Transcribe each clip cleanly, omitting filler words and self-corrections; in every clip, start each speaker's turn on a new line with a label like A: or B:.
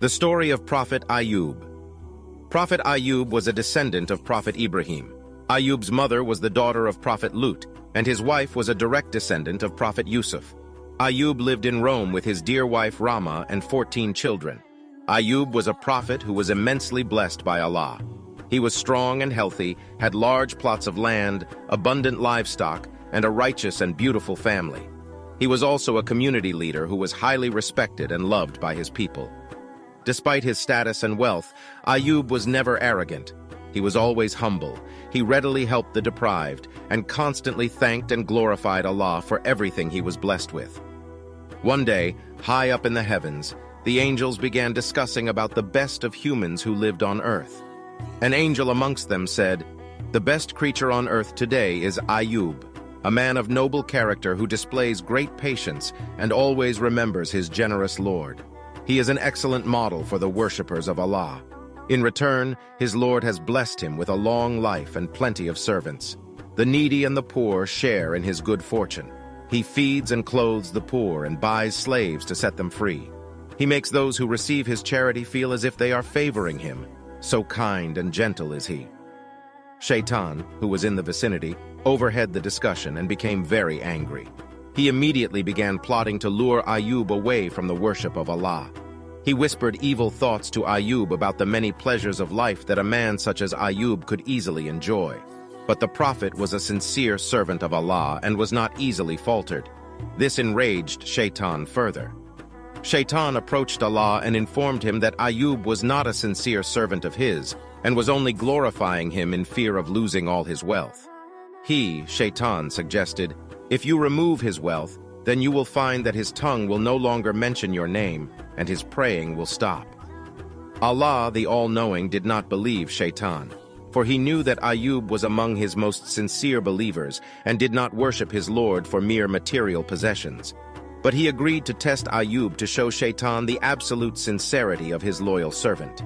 A: The story of Prophet Ayub. Prophet Ayub was a descendant of Prophet Ibrahim. Ayub's mother was the daughter of Prophet Lut, and his wife was a direct descendant of Prophet Yusuf. Ayub lived in Rome with his dear wife Rama and 14 children. Ayub was a prophet who was immensely blessed by Allah. He was strong and healthy, had large plots of land, abundant livestock, and a righteous and beautiful family. He was also a community leader who was highly respected and loved by his people. Despite his status and wealth, Ayub was never arrogant. He was always humble. He readily helped the deprived and constantly thanked and glorified Allah for everything he was blessed with. One day, high up in the heavens, the angels began discussing about the best of humans who lived on earth. An angel amongst them said, "The best creature on earth today is Ayub, a man of noble character who displays great patience and always remembers his generous Lord. He is an excellent model for the worshippers of Allah. In return, his Lord has blessed him with a long life and plenty of servants. The needy and the poor share in his good fortune. He feeds and clothes the poor and buys slaves to set them free. He makes those who receive his charity feel as if they are favoring him. So kind and gentle is he." Shaitan, who was in the vicinity, overheard the discussion and became very angry. He immediately began plotting to lure Ayub away from the worship of Allah. He whispered evil thoughts to Ayub about the many pleasures of life that a man such as Ayub could easily enjoy. But the prophet was a sincere servant of Allah and was not easily faltered. This enraged Shaitan further. Shaitan approached Allah and informed him that Ayub was not a sincere servant of his and was only glorifying him in fear of losing all his wealth. He, Shaitan, suggested, "If you remove his wealth, then you will find that his tongue will no longer mention your name, and his praying will stop." Allah, the All-Knowing, did not believe Shaitan, for he knew that Ayub was among his most sincere believers and did not worship his Lord for mere material possessions. But he agreed to test Ayub to show Shaitan the absolute sincerity of his loyal servant.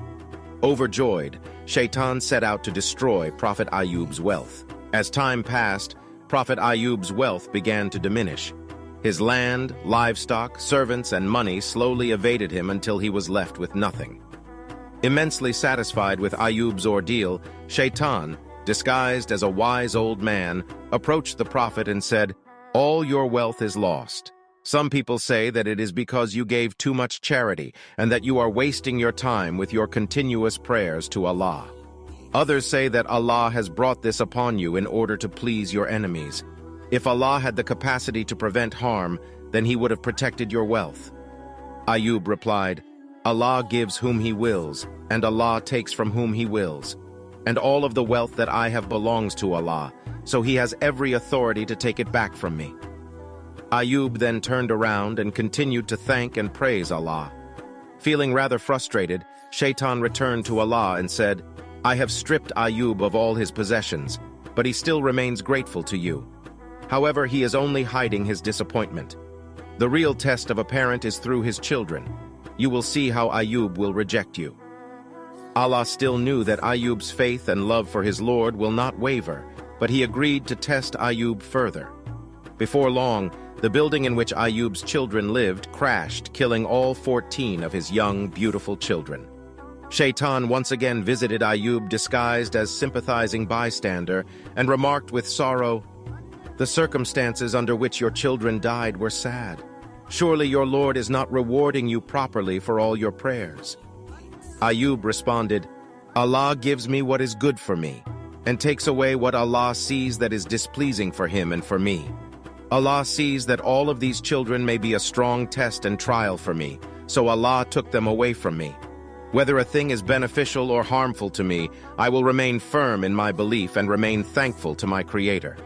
A: Overjoyed, Shaitan set out to destroy Prophet Ayub's wealth. As time passed, Prophet Ayub's wealth began to diminish. His land, livestock, servants, and money slowly evaded him until he was left with nothing. Immensely satisfied with Ayub's ordeal, Shaitan, disguised as a wise old man, approached the prophet and said, "All your wealth is lost. Some people say that it is because you gave too much charity and that you are wasting your time with your continuous prayers to Allah. Others say that Allah has brought this upon you in order to please your enemies. If Allah had the capacity to prevent harm, then he would have protected your wealth." Ayub replied, "Allah gives whom he wills, and Allah takes from whom he wills. And all of the wealth that I have belongs to Allah, so he has every authority to take it back from me." Ayub then turned around and continued to thank and praise Allah. Feeling rather frustrated, Shaitan returned to Allah and said, "I have stripped Ayub of all his possessions, but he still remains grateful to you. However, he is only hiding his disappointment. The real test of a parent is through his children. You will see how Ayub will reject you." Allah still knew that Ayub's faith and love for his Lord will not waver, but he agreed to test Ayub further. Before long, the building in which Ayub's children lived crashed, killing all 14 of his young, beautiful children. Shaitan once again visited Ayub disguised as sympathizing bystander and remarked with sorrow, "The circumstances under which your children died were sad. Surely your Lord is not rewarding you properly for all your prayers." Ayub responded, "Allah gives me what is good for me, and takes away what Allah sees that is displeasing for him and for me. Allah sees that all of these children may be a strong test and trial for me, so Allah took them away from me. Whether a thing is beneficial or harmful to me, I will remain firm in my belief and remain thankful to my Creator."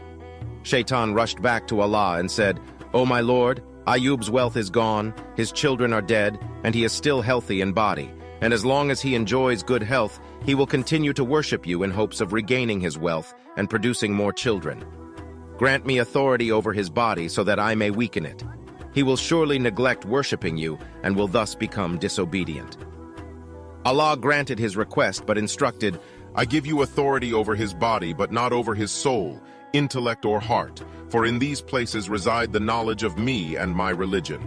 A: Shaitan rushed back to Allah and said, "O my Lord, Ayub's wealth is gone, his children are dead, and he is still healthy in body, and as long as he enjoys good health, he will continue to worship you in hopes of regaining his wealth and producing more children. Grant me authority over his body so that I may weaken it. He will surely neglect worshiping you and will thus become disobedient." Allah granted his request but instructed,
B: "I give you authority over his body, but not over his soul, intellect, or heart, for in these places reside the knowledge of me and my religion."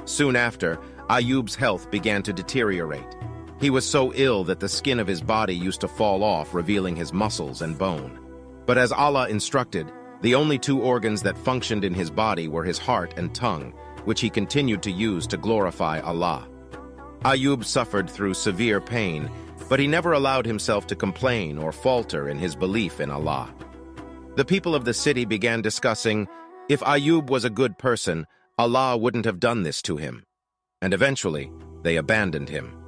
A: Soon after, Ayyub's health began to deteriorate. He was so ill that the skin of his body used to fall off, revealing his muscles and bone. But as Allah instructed, the only two organs that functioned in his body were his heart and tongue, which he continued to use to glorify Allah. Ayyub suffered through severe pain, but he never allowed himself to complain or falter in his belief in Allah. The people of the city began discussing, if Ayyub was a good person, Allah wouldn't have done this to him. And eventually, they abandoned him.